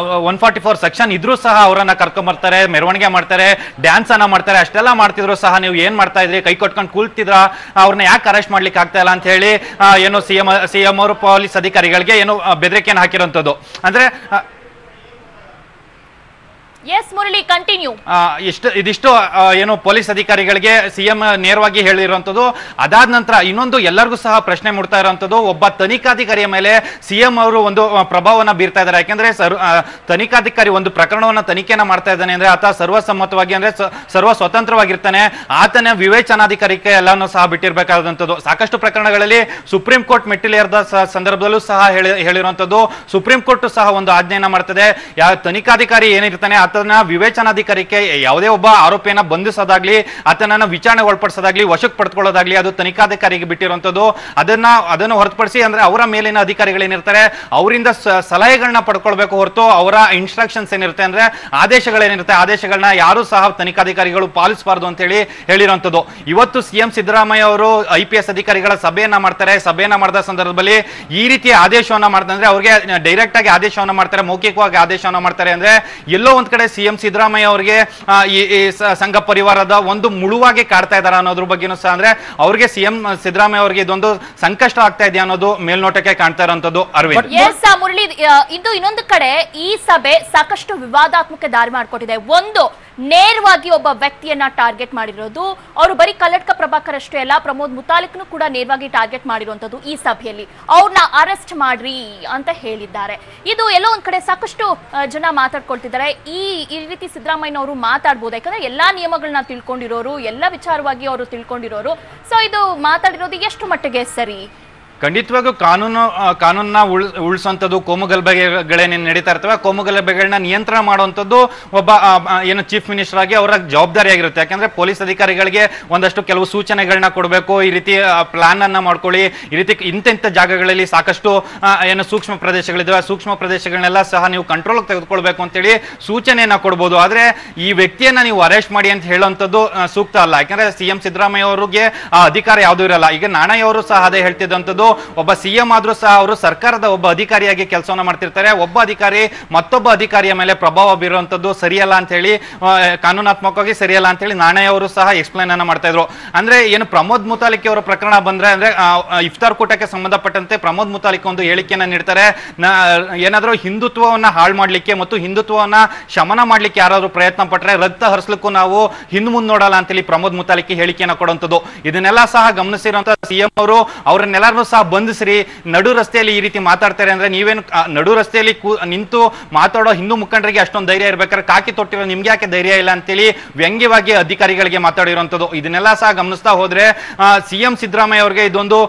144 ಸೆಕ್ಷನ್ ಇದ್ರೂ ಸಹ ಅವರನ್ನ ಕರ್ಕೊಂಡ್ ಬರ್ತಾರೆ, ಮೆರವಣಿಗೆ ಮಾಡ್ತಾರೆ, ಡ್ಯಾನ್ಸ್ ಅನ್ನ ಮಾಡ್ತಾರೆ. ಅಷ್ಟೆಲ್ಲ ಮಾಡ್ತಿದ್ರು ಸಹ ನೀವು ಏನ್ ಮಾಡ್ತಾ ಇದ್ರಿ, ಕೈ ಕೊಟ್ಕೊಂಡು ಕೂಲ್ತಿದ್ರ, ಅವ್ರನ್ನ ಯಾಕೆ ಅರೆಸ್ಟ್ ಮಾಡ್ಲಿಕ್ಕೆ ಆಗ್ತಾ ಇಲ್ಲ ಅಂತ ಹೇಳಿ ಏನು ಸಿಎಂ ಅವರು ಪೊಲೀಸ್ ಅಧಿಕಾರಿಗಳಿಗೆ ಏನು ಬೆದರಿಕೆಯನ್ನು ಹಾಕಿರುವಂತದ್ದು. ಅಂದ್ರೆ ಎಸ್ ಮುರಳಿ, ಕಂಟಿನ್ಯೂ. ಇದಿಷ್ಟು ಏನು ಪೊಲೀಸ್ ಅಧಿಕಾರಿಗಳಿಗೆ ಸಿಎಂ ನೇರವಾಗಿ ಹೇಳಿರುವಂತದ್ದು. ಅದಾದ ನಂತರ ಇನ್ನೊಂದು ಎಲ್ಲರಿಗೂ ಸಹ ಪ್ರಶ್ನೆ ಮೂಡ್ತಾ ಇರುವಂತದ್ದು, ಒಬ್ಬ ತನಿಖಾಧಿಕಾರಿಯ ಮೇಲೆ ಸಿಎಂ ಅವರು ಒಂದು ಪ್ರಭಾವನ ಬೀರ್ತಾ ಇದ್ದಾರೆ. ಯಾಕೆಂದ್ರೆ ತನಿಖಾಧಿಕಾರಿ ಒಂದು ಪ್ರಕರಣವನ್ನ ತನಿಖೆನ ಮಾಡ್ತಾ ಇದ್ದಾನೆ ಅಂದ್ರೆ ಆತ ಸರ್ವಸಮ್ಮತವಾಗಿ ಅಂದ್ರೆ ಸರ್ವ ಸ್ವತಂತ್ರವಾಗಿರ್ತಾನೆ, ಆತನ ವಿವೇಚನಾಧಿಕಾರಕ್ಕೆ ಎಲ್ಲಾನು ಸಹ ಬಿಟ್ಟಿರ್ಬೇಕಾದಂಥದ್ದು. ಸಾಕಷ್ಟು ಪ್ರಕರಣಗಳಲ್ಲಿ ಸುಪ್ರೀಂ ಕೋರ್ಟ್ ಮೆಟ್ಟಿಲೇರಿದ ಸಂದರ್ಭದಲ್ಲೂ ಸಹ ಹೇಳಿರುವಂತದ್ದು. ಸುಪ್ರೀಂ ಕೋರ್ಟ್ ಸಹ ಒಂದು ಆಜ್ಞೆಯನ್ನ ಮಾಡ್ತದೆ, ತನಿಖಾಧಿಕಾರಿ ಏನಿರ್ತಾನೆ ಆತನ ವಿವೇಚನಾಧಿಕಾರಕ್ಕೆ ಯಾವುದೇ ಒಬ್ಬ ಆರೋಪಿಯನ್ನ ಬಂಧಿಸೋದಾಗ್ಲಿ, ಆತನನ್ನ ವಿಚಾರಣೆ ಒಳಪಡಿಸೋದಾಗ್ಲಿ, ವಶಕ್ಕೆ ಪಡೆದುಕೊಳ್ಳೋದಾಗ್ಲಿ ಅದು ತನಿಖಾಧಿಕಾರಿಗೆ ಬಿಟ್ಟಿರುವಂತದ್ದು. ಅದನ್ನು ಹೊರತುಪಡಿಸಿ ಅಂದ್ರೆ ಅವರ ಮೇಲಿನ ಅಧಿಕಾರಿಗಳೇನಿರ್ತಾರೆ ಅವರಿಂದ ಸಲಹೆಗಳನ್ನ ಪಡ್ಕೊಳ್ಬೇಕು ಹೊರತು ಅವರ ಇನ್ಸ್ಟ್ರಕ್ಷನ್ಸ್ ಏನಿರುತ್ತೆ ಅಂದ್ರೆ ಆದೇಶಗಳೇನಿರುತ್ತೆ ಆದೇಶಗಳನ್ನ ಯಾರು ಸಹ ತನಿಖಾಧಿಕಾರಿಗಳು ಪಾಲಿಸಬಾರದು ಅಂತ ಹೇಳಿ ಹೇಳಿರುವಂತದ್ದು. ಇವತ್ತು ಸಿಎಂ ಸಿದ್ದರಾಮಯ್ಯ ಅವರು IPS ಅಧಿಕಾರಿಗಳ ಸಭೆಯನ್ನ ಮಾಡ್ತಾರೆ. ಸಭೆಯನ್ನ ಮಾಡಿದ ಸಂದರ್ಭದಲ್ಲಿ ಈ ರೀತಿಯ ಆದೇಶವನ್ನ ಮಾಡ್ತಾರೆ ಅಂದ್ರೆ ಅವ್ರಿಗೆ ಡೈರೆಕ್ಟ್ ಆಗಿ ಆದೇಶವನ್ನ ಮಾಡ್ತಾರೆ, ಮೌಖಿಕವಾಗಿ ಆದೇಶವನ್ನ ಮಾಡ್ತಾರೆ. ಅಂದ್ರೆ ಎಲ್ಲೋ ಒಂದ್ ಕಡೆ ಸಿಎಂ ಸಿದ್ದರಾಮಯ್ಯ ಅವರಿಗೆ ಈ ಸಂಘ ಪರಿವಾರದ ಒಂದು ಮುಳುವಾಗಿ ಕಾಡ್ತಾ ಇದ್ದಾರೆ ಅನ್ನೋದ್ರ ಬಗ್ಗೆನೂ ಸಹ ಅಂದ್ರೆ ಅವ್ರಿಗೆ ಸಿಎಂ ಸಿದ್ದರಾಮಯ್ಯ ಅವರಿಗೆ ಇದೊಂದು ಸಂಕಷ್ಟ ಆಗ್ತಾ ಇದೆ ಅನ್ನೋದು ಮೇಲ್ನೋಟಕ್ಕೆ ಕಾಣ್ತಾ ಇರುವಂತದ್ದು. ಅರವಿಂದ್, ಮುರಳಿ, ಇದು ಇನ್ನೊಂದು ಕಡೆ ಈ ಸಭೆ ಸಾಕಷ್ಟು ವಿವಾದಾತ್ಮಕ ದಾರಿ ಮಾಡಿಕೊಟ್ಟಿದೆ. ಒಂದು, ನೇರವಾಗಿ ಒಬ್ಬ ವ್ಯಕ್ತಿಯನ್ನ ಟಾರ್ಗೆಟ್ ಮಾಡಿರೋದು, ಅವರು ಬರೀ ಕಲ್ಲಡ್ಕ ಪ್ರಭಾಕರ್ ಅಷ್ಟೇ ಅಲ್ಲ, ಪ್ರಮೋದ್ ಮುತಾಲಿಕ್ನು ಕೂಡ ನೇರವಾಗಿ ಟಾರ್ಗೆಟ್ ಮಾಡಿರುವಂತದ್ದು. ಈ ಸಭೆಯಲ್ಲಿ ಅವ್ರನ್ನ ಅರೆಸ್ಟ್ ಮಾಡ್ರಿ ಅಂತ ಹೇಳಿದ್ದಾರೆ. ಇದು ಎಲ್ಲೋ ಒಂದ್ ಕಡೆ ಸಾಕಷ್ಟು ಜನ ಮಾತಾಡ್ಕೊಳ್ತಿದ್ದಾರೆ. ಈ ರೀತಿ ಸಿದ್ದರಾಮಯ್ಯನವರು ಮಾತಾಡ್ಬೋದು, ಯಾಕಂದ್ರೆ ಎಲ್ಲಾ ನಿಯಮಗಳನ್ನ ತಿಳ್ಕೊಂಡಿರೋರು, ಎಲ್ಲ ವಿಚಾರವಾಗಿ ಅವರು ತಿಳ್ಕೊಂಡಿರೋರು. ಸೊ ಇದು ಮಾತಾಡಿರೋದು ಎಷ್ಟು ಮಟ್ಟಿಗೆ ಸರಿ? ಖಂಡಿತವಾಗೂ ಕಾನೂನನ್ನ ಉಳಿಸುವಂಥದ್ದು, ಕೋಮುಗಲಭೆಗಳೇನೇನು ನಡೀತಾ ಇರ್ತವೆ ಕೋಮುಗಲಭೆಗಳನ್ನ ನಿಯಂತ್ರಣ ಮಾಡುವಂಥದ್ದು ಒಬ್ಬ ಏನು ಚೀಫ್ ಮಿನಿಸ್ಟರ್ ಆಗಿ ಅವರ ಜವಾಬ್ದಾರಿ ಆಗಿರುತ್ತೆ. ಯಾಕಂದ್ರೆ ಪೊಲೀಸ್ ಅಧಿಕಾರಿಗಳಿಗೆ ಒಂದಷ್ಟು ಕೆಲವು ಸೂಚನೆಗಳನ್ನ ಕೊಡಬೇಕು, ಈ ರೀತಿ ಪ್ಲಾನ್ ಅನ್ನ ಮಾಡ್ಕೊಳ್ಳಿ, ಈ ರೀತಿ ಇಂಥ ಜಾಗಗಳಲ್ಲಿ ಸಾಕಷ್ಟು ಏನು ಸೂಕ್ಷ್ಮ ಪ್ರದೇಶಗಳಿದಾವೆ, ಸೂಕ್ಷ್ಮ ಪ್ರದೇಶಗಳನ್ನೆಲ್ಲ ಸಹ ನೀವು ಕಂಟ್ರೋಲ್ ತೆಗೆದುಕೊಳ್ಬೇಕು ಅಂತೇಳಿ ಸೂಚನೆಯನ್ನ ಕೊಡ್ಬೋದು. ಆದ್ರೆ ಈ ವ್ಯಕ್ತಿಯನ್ನ ನೀವು ಅರೆಸ್ಟ್ ಮಾಡಿ ಅಂತ ಹೇಳುವಂಥದ್ದು ಸೂಕ್ತ ಅಲ್ಲ. ಯಾಕಂದ್ರೆ ಸಿಎಂ ಸಿದ್ದರಾಮಯ್ಯ ಅವರಿಗೆ ಆ ಅಧಿಕಾರ ಯಾವುದೂ ಇರಲ್ಲ. ಈಗ ನಾಣಯ್ಯ ಅವರು ಸಹ ಅದೇ ಹೇಳ್ತಿದ್ದಂಥದ್ದು, ಒಬ್ಬ ಸಿಎಂ ಆದ್ರೂ ಸಹ ಅವರು ಸರ್ಕಾರದ ಒಬ್ಬ ಅಧಿಕಾರಿಯಾಗಿ ಕೆಲಸವನ್ನ ಮಾಡ್ತಿರ್ತಾರೆ. ಒಬ್ಬ ಅಧಿಕಾರಿ ಮತ್ತೊಬ್ಬ ಅಧಿಕಾರಿಯ ಮೇಲೆ ಪ್ರಭಾವ ಬೀರುವಂತದ್ದು ಸರಿಯಲ್ಲ ಅಂತ ಹೇಳಿ, ಕಾನೂನಾತ್ಮಕವಾಗಿ ಸರಿಯಲ್ಲ ಅಂತ ಹೇಳಿ ನಾಣಯ್ಯ ಅವರು ಸಹ ಎಕ್ಸ್ಪ್ಲೈನ್ ಅನ್ನ ಮಾಡ್ತಾ ಇದ್ರು. ಅಂದ್ರೆ ಏನು ಪ್ರಮೋದ್ ಮುತಾಲಿಕ್ ಅವರ ಪ್ರಕರಣ ಬಂದ್ರೆ ಅಂದ್ರೆ ಇಫ್ತಾರ್ ಕೂಟಕ್ಕೆ ಸಂಬಂಧಪಟ್ಟಂತೆ ಪ್ರಮೋದ್ ಮುತಾಲಿಕ್ ಒಂದು ಹೇಳಿಕೆಯನ್ನ ನೀಡ್ತಾರೆ. ಏನಾದ್ರೂ ಹಿಂದುತ್ವವನ್ನ ಹಾಳು ಮಾಡ್ಲಿಕ್ಕೆ ಮತ್ತು ಹಿಂದುತ್ವವನ್ನ ಶಮನ ಮಾಡ್ಲಿಕ್ಕೆ ಯಾರಾದ್ರೂ ಪ್ರಯತ್ನ ಪಟ್ರೆ ರಕ್ತ ಹರಿಸ್ಲಿಕ್ಕೂ ನಾವು ಹಿಂದ್ ಮುಂದ್ ನೋಡಲ್ಲ ಅಂತೇಳಿ ಪ್ರಮೋದ್ ಮುತಾಲಿಕ್ ಹೇಳಿಕೆಯನ್ನ ಕೊಡುವಂಥದ್ದು. ಇದನ್ನೆಲ್ಲ ಸಹ ಗಮನಿಸಿರುವಂತಹ ಸಿಎಂ ಅವರು ಅವರನ್ನೆಲ್ಲರೂ ಸಹ ಬಂಧಿಸ್ರಿ, ನಡು ರಸ್ತೆಯಲ್ಲಿ ಈ ರೀತಿ ಮಾತಾಡ್ತಾರೆ ಅಂದ್ರೆ ನೀವೇನು ನಡು ರಸ್ತೆಯಲ್ಲಿ ನಿಂತು ಮಾತಾಡೋ ಹಿಂದೂ ಮುಖಂಡರಿಗೆ ಅಷ್ಟೊಂದು ಧೈರ್ಯ ಇರ್ಬೇಕಾದ್ರೆ ಕಾಕಿ ತೊಟ್ಟಿರೋ ನಿಮ್ಗೆ ಯಾಕೆ ಧೈರ್ಯ ಇಲ್ಲ ಅಂತೇಳಿ ವ್ಯಂಗ್ಯವಾಗಿ ಅಧಿಕಾರಿಗಳಿಗೆ ಮಾತಾಡಿರುವಂತದ್ದು. ಇದನ್ನೆಲ್ಲ ಸಹ ಗಮನಿಸ್ತಾ ಹೋದ್ರೆ ಸಿಎಂ ಸಿದ್ದರಾಮಯ್ಯ ಅವರಿಗೆ ಇದೊಂದು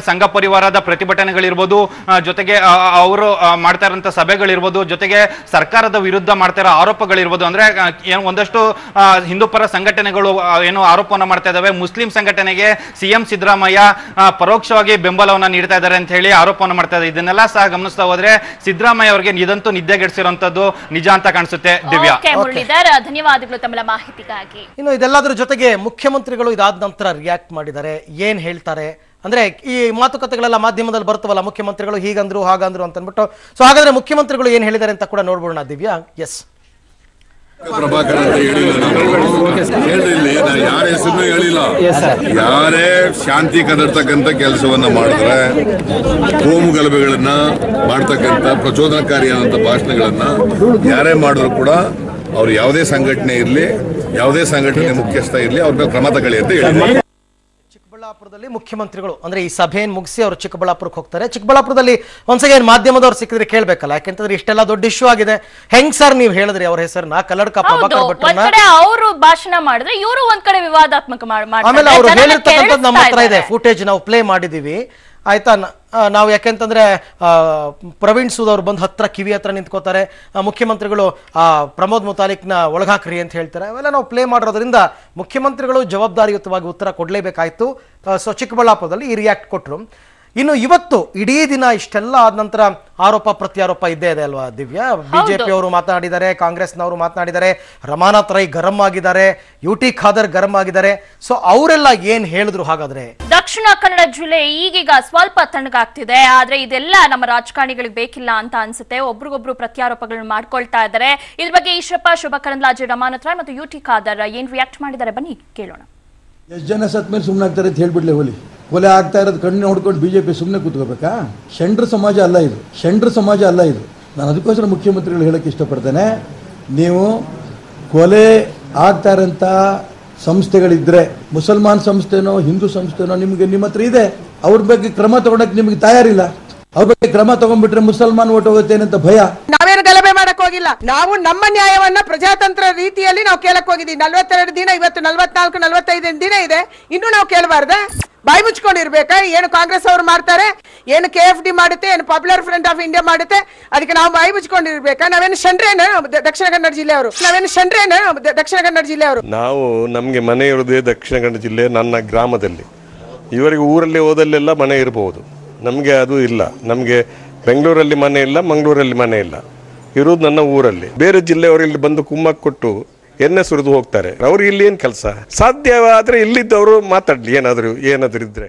ಸಂಘ ಪರಿವಾರದ ಪ್ರತಿಭಟನೆಗಳಿರ್ಬೋದು, ಜೊತೆಗೆ ಅವರು ಮಾಡ್ತಾ ಇರೋಂಥ ಸಭೆಗಳಿರ್ಬೋದು, ಜೊತೆಗೆ ಸರ್ಕಾರದ ವಿರುದ್ಧ ಮಾಡ್ತಾ ಇರೋ ಆರೋಪಗಳಿರ್ಬೋದು. ಅಂದ್ರೆ ಒಂದಷ್ಟು ಹಿಂದೂ ಪರ ಸಂಘಟನೆಗಳು ಏನು ಆರೋಪವನ್ನ ಮಾಡ್ತಾ ಇದಾವೆ, ಮುಸ್ಲಿಂ ಸಂಘಟನೆಗೆ ಸಿಎಂ ಸಿದ್ದರಾಮಯ್ಯ ಪರೋಕ್ಷವಾಗಿ ಬೆಂಬಲವನ್ನ ನೀಡ್ತಾ ಇದ್ದಾರೆ ಅಂತ ಹೇಳಿ ಆರೋಪವನ್ನು ಮಾಡ್ತಾ ಇದ್ದಾರೆ. ಇದನ್ನೆಲ್ಲ ಸಹ ಗಮನಿಸ್ತಾ ಹೋದ್ರೆ ಸಿದ್ದರಾಮಯ್ಯ ಅವರಿಗೆ ಇದಂತೂ ನಿದ್ದೆಗೆಡಿಸಿರುವಂತದ್ದು ನಿಜ ಅಂತ ಕಾಣಿಸುತ್ತೆ. ದಿವ್ಯಾ, ಮುರಳೀಧರ್, ಧನ್ಯವಾದಗಳು ತಮ್ಮ ಮಾಹಿತಿಗಾಗಿ. ಇನ್ನು ಇದೆಲ್ಲದರ ಜೊತೆಗೆ ಮುಖ್ಯಮಂತ್ರಿಗಳು ಇದಾದ ನಂತರ ರಿಯಾಕ್ಟ್ ಮಾಡಿದ್ದಾರೆ, ಏನ್ ಹೇಳ್ತಾರೆ ಅಂದ್ರೆ ಈ ಮಾತುಕತೆಗಳೆಲ್ಲ ಮಾಧ್ಯಮದಲ್ಲಿ ಬರ್ತವಲ್ಲ, ಮುಖ್ಯಮಂತ್ರಿಗಳು ಹೀಗಂದ್ರು ಹಾಗಂದ್ರು ಅಂತ ಅಂದ್ಬಿಟ್ಟು. ಸೊ ಹಾಗಾದ್ರೆ ಮುಖ್ಯಮಂತ್ರಿಗಳು ಏನ್ ಹೇಳಿದ್ದಾರೆ ಅಂತ ಕೂಡ ನೋಡ್ಬೋಣ ದಿವ್ಯಾ. ಎಸ್, ಪ್ರಭಾಕರ್ ಅಂತ ಹೇಳಿಲ್ಲ, ಯಾರ ಹೆಸರು ಹೇಳಿಲ್ಲ. ಯಾರೇ ಶಾಂತಿ ಕದರ್ತಕ್ಕಂಥ ಕೆಲಸವನ್ನ ಮಾಡಿದ್ರೆ, ಕೋಮು ಗಲಭೆಗಳನ್ನ ಮಾಡ್ತಕ್ಕಂಥ ಪ್ರಚೋದನಕಾರಿಯಾದಂಥ ಭಾಷಣಗಳನ್ನ ಯಾರೇ ಮಾಡಿದ್ರು ಕೂಡ ಅವ್ರು ಯಾವುದೇ ಸಂಘಟನೆ ಇರಲಿ, ಯಾವುದೇ ಸಂಘಟನೆ ಮುಖ್ಯಸ್ಥ ಇರಲಿ, ಅವ್ರ ಮೇಲೆ ಕ್ರಮ ತಗೊಳ್ಳಿ ಅಂತ ಹೇಳಿದ್ದಾರೆ. ಚಿಕ್ಕಬಳ್ಳಾಪುರದಲ್ಲಿ ಮುಖ್ಯಮಂತ್ರಿಗಳು ಅಂದ್ರೆ ಈ ಸಭೆಯನ್ನು ಮುಗಿಸಿ ಅವರು ಚಿಕ್ಕಬಳ್ಳಾಪುರಕ್ಕೆ ಹೋಗ್ತಾರೆ. ಚಿಕ್ಕಬಳ್ಳಾಪುರದಲ್ಲಿ ಒಂದ್ಸಲ ಮಾಧ್ಯಮದವ್ರು ಸಿಕ್ಕಿದ್ರೆ ಕೇಳ್ಬೇಕಲ್ಲ, ಯಾಕೆಂತಂದ್ರೆ ಇಷ್ಟೆಲ್ಲ ದೊಡ್ಡ ಇಶ್ಯೂ ಆಗಿದೆ. ಹೆಂಗ್ ಸರ್ ನೀವು ಹೇಳಿದ್ರಿ ಅವ್ರ ಹೆಸರನ್ನ, ಕಲ್ಲಡ್ಕ ಪ್ರಭಾಕರ್ ಭಟ್ರನ್ನ, ಅವರು ಭಾಷಣ ಮಾಡಿದ್ರೆ ಇವರು ಒಂದ್ ಕಡೆ ವಿವಾದಾತ್ಮಕ ಆಮೇಲೆ ಅವ್ರು ಹೇಳಿರ್ತಕ್ಕಂಥದ್ದು ನಮ್ಮ ಹತ್ರ ಇದೆ, ಫುಟೇಜ್ ನಾವು ಪ್ಲೇ ಮಾಡಿದೀವಿ ಆಯ್ತಾ. ನಾವು ಯಾಕೆಂತಂದ್ರೆ ಪ್ರವೀಣ್ ಸೂದ್ ಅವ್ರು ಬಂದು ಕಿವಿ ಹತ್ರ ನಿಂತ್ಕೋತಾರೆ, ಮುಖ್ಯಮಂತ್ರಿಗಳು ಪ್ರಮೋದ್ ಮುತಾಲಿಕ್ನ ಒಳಗಾಕ್ರಿ ಅಂತ ಹೇಳ್ತಾರೆ. ಅವೆಲ್ಲ ನಾವು ಪ್ಲೇ ಮಾಡಿರೋದ್ರಿಂದ ಮುಖ್ಯಮಂತ್ರಿಗಳು ಜವಾಬ್ದಾರಿಯುತವಾಗಿ ಉತ್ತರ ಕೊಡ್ಲೇಬೇಕಾಯ್ತು. ಸೊ ಚಿಕ್ಕಬಳ್ಳಾಪುರದಲ್ಲಿ ಈ ರಿಯಾಕ್ಟ್ ಕೊಟ್ರು. ಇನ್ನು ಇವತ್ತು ಇಡೀ ದಿನ ಇಷ್ಟೆಲ್ಲ ಆದ ನಂತರ ಆರೋಪ ಪ್ರತ್ಯಾರೋಪ ಇದ್ದೇ ಇದೆ ಅಲ್ವಾ ದಿವ್ಯಾ. ಬಿಜೆಪಿ ಅವರು ಮಾತನಾಡಿದ್ದಾರೆ, ಕಾಂಗ್ರೆಸ್ನವರು ಮಾತನಾಡಿದ್ದಾರೆ, ರಮಾನಾಥ್ ರೈ ಗರಂ ಆಗಿದ್ದಾರೆ, ಯುಟಿ ಖಾದರ್ ಗರಂ ಆಗಿದ್ದಾರೆ. ಸೊ ಅವರೆಲ್ಲ ಏನ್ ಹೇಳಿದ್ರು ಹಾಗಾದ್ರೆ? ದಕ್ಷಿಣ ಕನ್ನಡ ಜಿಲ್ಲೆ ಈಗೀಗ ಸ್ವಲ್ಪ ತಣ್ಣಗಾಗ್ತಿದೆ, ಆದ್ರೆ ಇದೆಲ್ಲ ನಮ್ಮ ರಾಜಕಾರಣಿಗಳಿಗೆ ಬೇಕಿಲ್ಲ ಅಂತ ಅನ್ಸುತ್ತೆ. ಒಬ್ರಿಗೊಬ್ರು ಪ್ರತ್ಯಾರೋಪಗಳನ್ನ ಮಾಡ್ಕೊಳ್ತಾ ಇದ್ದಾರೆ. ಇದ್ರ ಬಗ್ಗೆ ಈಶ್ವರಪ್ಪ, ಶೋಭಾ ಕರಂದ್ಲಾಜೆ, ರಮಾನಾಥ್ ರೈ ಮತ್ತು ಯುಟಿ ಖಾದರ್ ಏನ್ ರಿಯಾಕ್ಟ್ ಮಾಡಿದ್ದಾರೆ ಬನ್ನಿ ಕೇಳೋಣ. ಎಷ್ಟು ಜನ ಸತ್ ಮೇಲೆ ಸುಮ್ಮನೆ ಆಗ್ತಾರೆ ಅಂತ ಹೇಳ್ಬಿಡ್ಲೆ, ಹೋಲಿ ಕೊಲೆ ಆಗ್ತಾ ಇರೋದು ಕಣ್ಣು ನೋಡ್ಕೊಂಡು ಬಿಜೆಪಿ ಸುಮ್ಮನೆ ಕೂತ್ಕೋಬೇಕಾ? ಷಂಡ್ರ ಸಮಾಜ ಅಲ್ಲ ಇದು, ಷಂಡ್ರ ಸಮಾಜ ಅಲ್ಲ ಇದು. ನಾನು ಅದಕ್ಕೋಸ್ಕರ ಮುಖ್ಯಮಂತ್ರಿಗಳು ಹೇಳಕ್ಕೆ ಇಷ್ಟಪಡ್ತೇನೆ, ನೀವು ಕೊಲೆ ಆಗ್ತಾ ಇರೋಂಥ ಸಂಸ್ಥೆಗಳಿದ್ರೆ, ಮುಸಲ್ಮಾನ್ ಸಂಸ್ಥೆನೋ ಹಿಂದೂ ಸಂಸ್ಥೆನೋ ನಿಮಗೆ ನಿಮ್ಮ ಹತ್ರ ಇದೆ, ಅವ್ರ ಬಗ್ಗೆ ಕ್ರಮ ತಗೊಳಕ್ಕೆ ನಿಮಗೆ ತಯಾರಿಲ್ಲ. ಅವ್ರ ಬಗ್ಗೆ ಕ್ರಮ ತಗೊಂಡ್ಬಿಟ್ರೆ ಮುಸಲ್ಮಾನ್ ಓಟ್ ಹೋಗುತ್ತೇನಂತ ಭಯ. ನಾವೇನು ಗಲಭೆ ಮಾಡಕ್ ಹೋಗಿಲ್ಲ, ನಾವು ನಮ್ಮ ನ್ಯಾಯವನ್ನ ಪ್ರಜಾತಂತ್ರ ರೀತಿಯಲ್ಲಿ ನಾವು ಕೇಳಕ್ ಹೋಗಿದ್ದೀವಿ. 42 ದಿನ, ಇವತ್ತು 44, 45 ದಿನ ಇದೆ, ಇನ್ನೂ ನಾವು ಕೇಳಬಾರ್ದ? ಬಾಯಿ ಮುಚ್ಕೊಂಡಿರ್ಬೇಕಾ? ಏನು ಕಾಂಗ್ರೆಸ್ ಅವರು ಮಾಡ್ತಾರೆ, ಏನು KFD ಮಾಡುತ್ತೆ, ಏನು ಪಾಪ್ಯುಲರ್ ಫ್ರಂಟ್ ಆಫ್ ಇಂಡಿಯಾ ಮಾಡುತ್ತೆ, ಅದಕ್ಕೆ ನಾವು ಬಾಯಿ ಮುಚ್ಕೊಂಡಿರ್ಬೇಕಾ? ನಾವೇನು ಷಂಡ್ರೇನ ದಕ್ಷಿಣ ಕನ್ನಡ ಜಿಲ್ಲೆಯವರು? ನಾವೇನು ಷಂಡ್ರೇನ ದಕ್ಷಿಣ ಕನ್ನಡ ಜಿಲ್ಲೆಯವರು? ನಾವು ನಮಗೆ ಮನೆ ಇರೋದೇ ದಕ್ಷಿಣ ಕನ್ನಡ ಜಿಲ್ಲೆ, ನನ್ನ ಗ್ರಾಮದಲ್ಲಿ. ಇವರಿಗೆ ಊರಲ್ಲಿ ಹೋದಲ್ಲೆಲ್ಲ ಮನೆ ಇರಬಹುದು, ನಮಗೆ ಅದು ಇಲ್ಲ. ನಮಗೆ ಬೆಂಗಳೂರಲ್ಲಿ ಮನೆ ಇಲ್ಲ, ಮಂಗಳೂರಲ್ಲಿ ಮನೆ ಇಲ್ಲ, ಇರೋದು ನನ್ನ ಊರಲ್ಲಿ. ಬೇರೆ ಜಿಲ್ಲೆಯವರು ಇಲ್ಲಿ ಬಂದು ಕುಮ್ಮಕ್ ಕೊಟ್ಟು ಎಣ್ಣೆ ಸುರಿದು ಹೋಗ್ತಾರೆ. ಅವ್ರಿಗೆ ಇಲ್ಲಿ ಏನ್ ಕೆಲಸ? ಸಾಧ್ಯವಾದ್ರೆ ಇಲ್ಲಿದ್ದವರು ಮಾತಾಡ್ಲಿ, ಏನಾದ್ರು ಇದ್ರೆ.